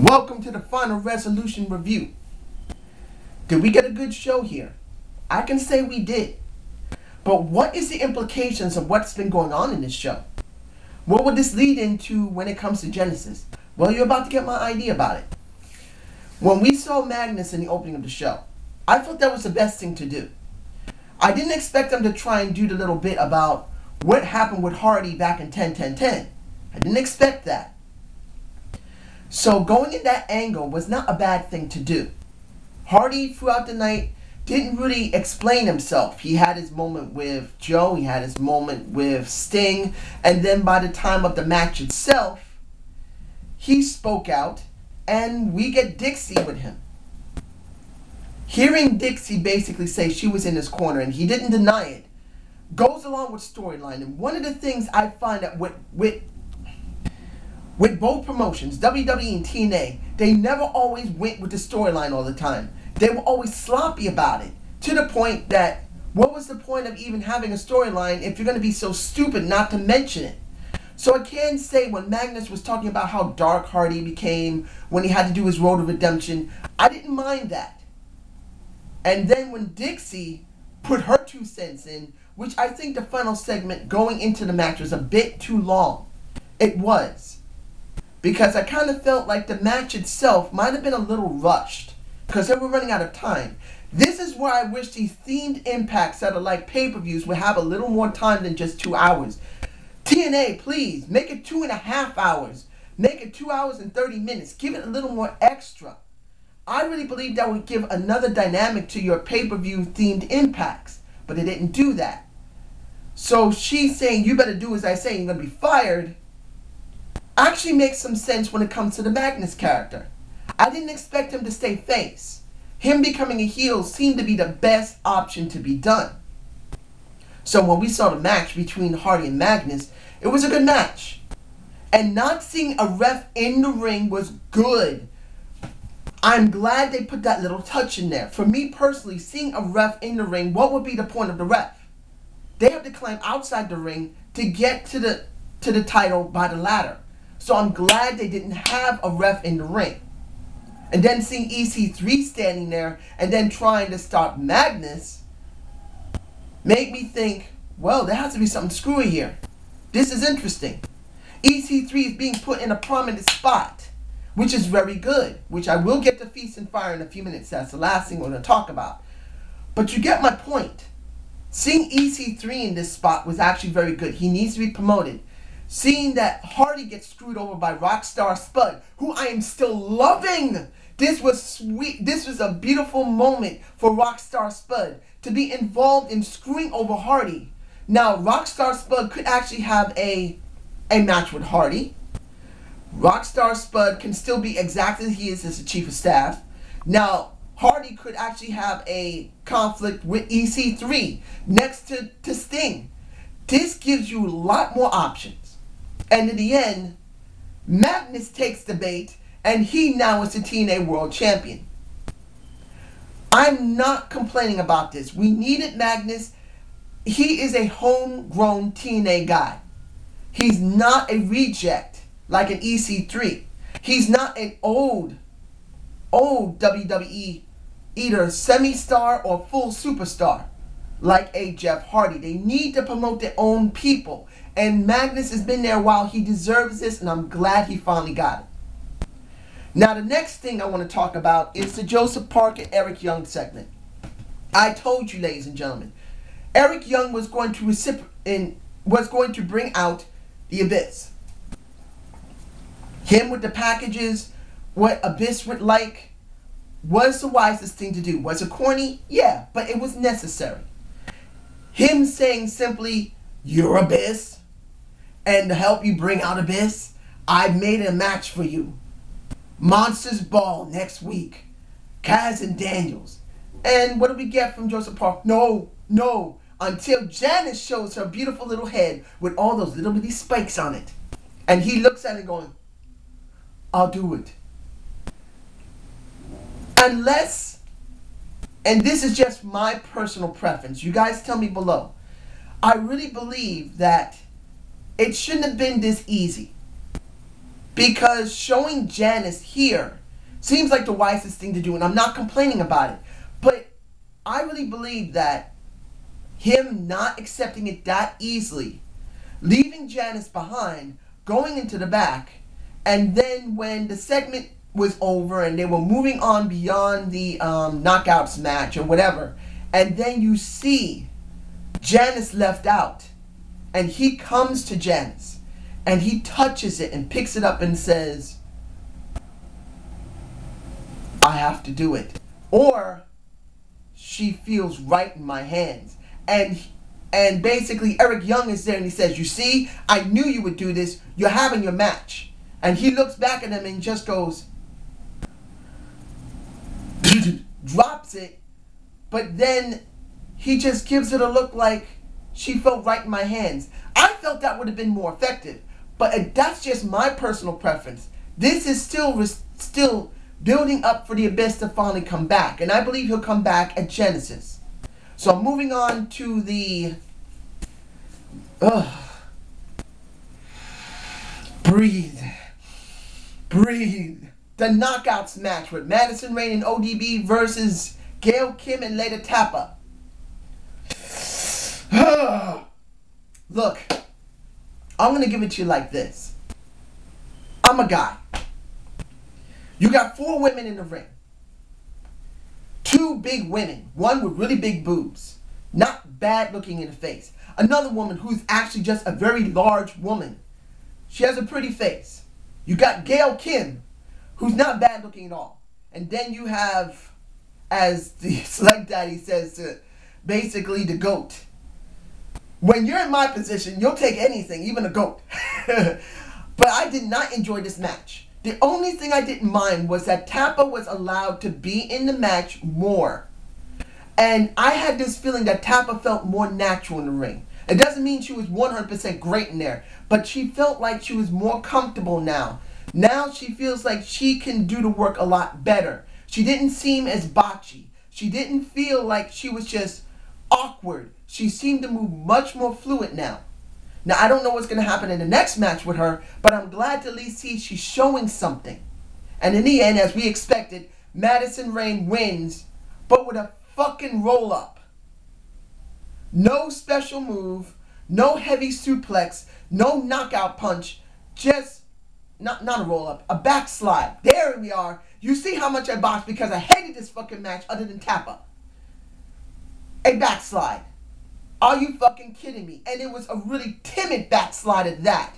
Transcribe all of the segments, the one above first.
Welcome to the final resolution review. Did we get a good show here? I can say we did. But what is the implications of what's been going on in this show? What would this lead into when it comes to Genesis? Well, you're about to get my idea about it. When we saw Magnus in the opening of the show, I thought that was the best thing to do. I didn't expect them to try and do the little bit about what happened with Hardy back in 10-10-10. I didn't expect that. So going in that angle was not a bad thing to do. Hardy throughout the night didn't really explain himself. He had his moment with Joe, he had his moment with Sting, and then by the time of the match itself, he spoke out and we get Dixie with him. Hearing Dixie basically say she was in his corner and he didn't deny it goes along with storyline. And one of the things I find that with both promotions, WWE and TNA, they never always went with the storyline all the time. They were always sloppy about it, to the point that what was the point of even having a storyline if you're going to be so stupid not to mention it? So I can say when Magnus was talking about how dark Hardy became when he had to do his road to redemption, I didn't mind that. And then when Dixie put her 2 cents in, which I think the final segment going into the match was a bit too long. It was. Because I kind of felt like the match itself might have been a little rushed. Because they were running out of time. This is where I wish these themed impacts that are like pay-per-views would have a little more time than just 2 hours. TNA, please, make it 2.5 hours. Make it 2 hours and 30 minutes. Give it a little more extra. I really believe that would give another dynamic to your pay-per-view themed impacts. But they didn't do that. So she's saying, you better do as I say, you're going to be fired. Actually makes some sense when it comes to the Magnus character. I didn't expect him to stay face. Him becoming a heel seemed to be the best option to be done. So when we saw the match between Hardy and Magnus, it was a good match. And not seeing a ref in the ring was good. I'm glad they put that little touch in there. For me personally, seeing a ref in the ring, what would be the point of the ref? They have to climb outside the ring to get to the title by the ladder. So I'm glad they didn't have a ref in the ring. And then seeing EC3 standing there and then trying to stop Magnus made me think, well, there has to be something screwy here. This is interesting. EC3 is being put in a prominent spot, which is very good, which I will get to Feast and Fire in a few minutes. That's the last thing we're going to talk about. But you get my point. Seeing EC3 in this spot was actually very good. He needs to be promoted. Seeing that Hardy gets screwed over by Rockstar Spud, who I am still loving. This was sweet. This was a beautiful moment for Rockstar Spud to be involved in screwing over Hardy. Now, Rockstar Spud could actually have a match with Hardy. Rockstar Spud can still be exactly as he is as the Chief of Staff. Now, Hardy could actually have a conflict with EC3 next to Sting. This gives you a lot more options. And in the end, Magnus takes the bait, and he now is the TNA World Champion. I'm not complaining about this. We needed Magnus. He is a homegrown TNA guy. He's not a reject like an EC3. He's not an old WWE either semi-star or full superstar like a Jeff Hardy. They need to promote their own people. And Magnus has been there a while. He deserves this, and I'm glad he finally got it. Now, the next thing I want to talk about is the Joseph Parker, Eric Young segment. I told you, ladies and gentlemen, Eric Young was going to bring out the Abyss. Him with the packages, what Abyss would like, was the wisest thing to do. Was it corny? Yeah, but it was necessary. Him saying simply, "You're Abyss, and to help you bring out Abyss, I've made a match for you. Monsters Ball next week. Kaz and Daniels." And what do we get from Joseph Parker? No. Until Janice shows her beautiful little head with all those little bitty spikes on it. And he looks at it going, "I'll do it." Unless, and this is just my personal preference, you guys tell me below, I really believe that it shouldn't have been this easy. Because showing Janice here seems like the wisest thing to do, and I'm not complaining about it. But I really believe that him not accepting it that easily, leaving Janice behind, going into the back, and then when the segment was over and they were moving on beyond the knockouts match or whatever, and then you see Janice left out, and he comes to Janice and he touches it and picks it up and says, I have to do it, or she feels right in my hands. And basically Eric Young is there and he says, you see, I knew you would do this. You're having your match. And he looks back at him and just goes, drops it, but then he just gives it a look like she felt right in my hands. I felt that would have been more effective, but that's just my personal preference. This is still building up for the Abyss to finally come back, and I believe he'll come back at Genesis. So I'm moving on to the breathe. The knockouts match with Madison Rayne and ODB versus Gail Kim and Leda Tappa. Look, I'm going to give it to you like this. I'm a guy. You got 4 women in the ring. 2 big women. One with really big boobs. Not bad looking in the face. Another woman who's actually just a very large woman. She has a pretty face. You got Gail Kim, who's not bad looking at all. And then you have, as the Select Daddy says, basically the GOAT. When you're in my position, you'll take anything, even a GOAT. But I did not enjoy this match. The only thing I didn't mind was that Tappa was allowed to be in the match more. And I had this feeling that Tappa felt more natural in the ring. It doesn't mean she was 100% great in there, but she felt like she was more comfortable now. Now she feels like she can do the work a lot better. She didn't seem as botchy. She didn't feel like she was just awkward. She seemed to move much more fluid now. Now, I don't know what's going to happen in the next match with her, but I'm glad to at least see she's showing something. And in the end, as we expected, Madison Rayne wins, but with a fucking roll-up. No special move, no heavy suplex, no knockout punch, just, not a roll-up, a backslide. There we are. You see how much I botched because I hated this fucking match other than Tappa. A backslide. Are you fucking kidding me? And it was a really timid backslide at that.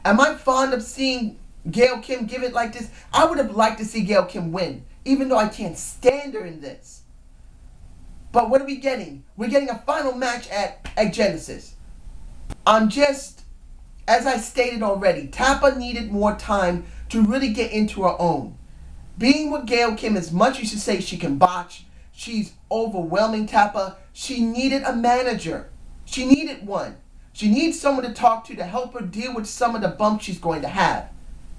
Am I fond of seeing Gail Kim give it like this? I would have liked to see Gail Kim win, even though I can't stand her in this. But what are we getting? We're getting a final match at Genesis. I'm just, as I stated already, Tappa needed more time to really get into her own. Being with Gail Kim, as much as you say she can botch, she's overwhelming Tappa. She needed a manager. She needed one. She needs someone to talk to help her deal with some of the bumps she's going to have.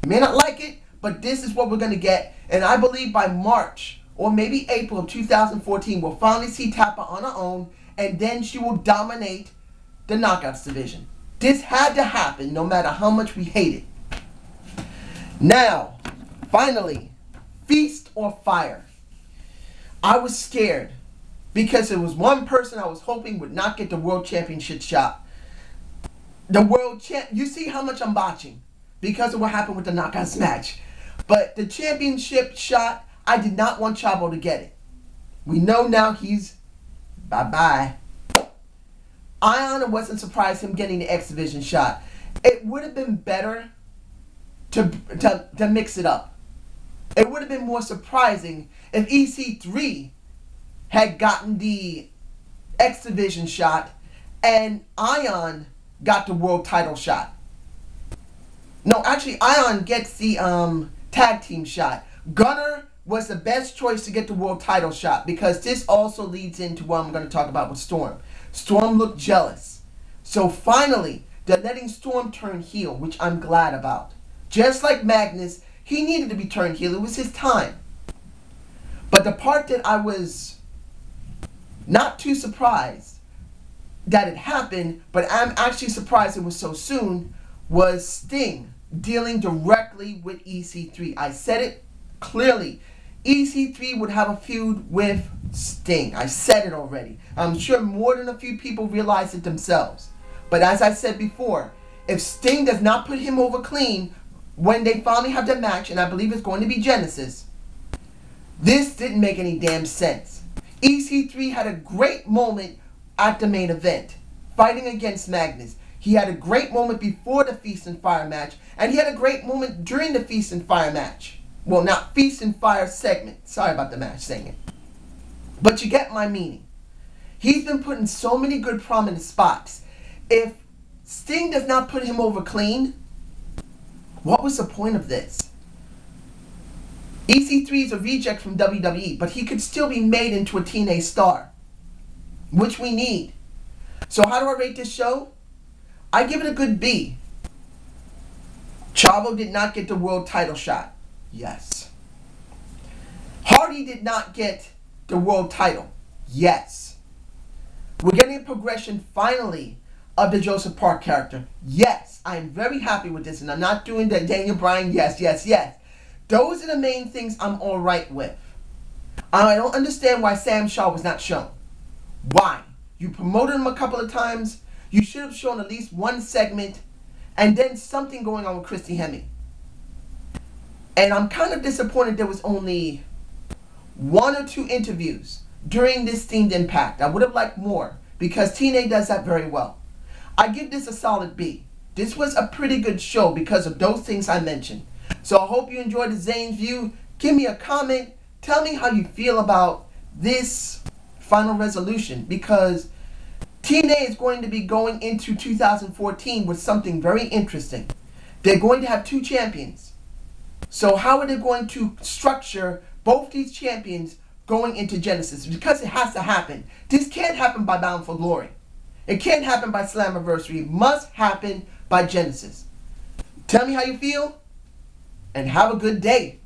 You may not like it, but this is what we're going to get. And I believe by March or maybe April of 2014, we'll finally see Tappa on her own, and then she will dominate the Knockouts division. This had to happen no matter how much we hate it. Now, finally, Feast or Fire. I was scared because there was one person I was hoping would not get the World Championship shot. You see how much I'm botching because of what happened with the Knockouts match. But the championship shot, I did not want Chavo to get it. We know now he's bye-bye. Ion wasn't surprised him getting the X Division shot. It would have been better to mix it up. It would have been more surprising if EC3 had gotten the X Division shot and Ion got the world title shot. No, actually, Ion gets the tag team shot. Gunner was the best choice to get the world title shot because this also leads into what I'm going to talk about with Storm. Storm looked jealous. So finally, they're letting Storm turn heel, which I'm glad about. Just like Magnus, he needed to be turned heel. It was his time. But the part that I was not too surprised that it happened, but I'm actually surprised it was so soon, was Sting dealing directly with EC3. I said it clearly. EC3 would have a feud with Sting. I said it already. I'm sure more than a few people realize it themselves. But as I said before, if Sting does not put him over clean when they finally have the match, and I believe it's going to be Genesis, this didn't make any damn sense. EC3 had a great moment at the main event, fighting against Magnus. He had a great moment before the Feast and Fire match, and he had a great moment during the Feast and Fire match. Well, not Feast and Fire segment. Sorry about the match saying it. But you get my meaning. He's been put in so many good prominent spots. If Sting does not put him over clean, what was the point of this? EC3 is a reject from WWE, but he could still be made into a TNA star, which we need. So how do I rate this show? I give it a good B. Chavo did not get the world title shot. Yes. Hardy did not get the world title. Yes. We're getting a progression finally of the Joseph Park character. Yes. I am very happy with this, and I'm not doing the Daniel Bryan. Yes, yes, yes. Those are the main things I'm alright with. I don't understand why Sam Shaw was not shown. Why? You promoted him a couple of times. You should have shown at least one segment, and then something going on with Christy Hemme. And I'm kind of disappointed there was only 1 or 2 interviews during this themed Impact. I would have liked more, because TNA does that very well. I give this a solid B. This was a pretty good show because of those things I mentioned. So I hope you enjoyed the Zane's View. Give me a comment. Tell me how you feel about this final resolution, because TNA is going to be going into 2014 with something very interesting. They're going to have 2 champions. So how are they going to structure both these champions going into Genesis? Because it has to happen. This can't happen by Bound for Glory. It can't happen by Slammiversary. It must happen by Genesis. Tell me how you feel, and have a good day.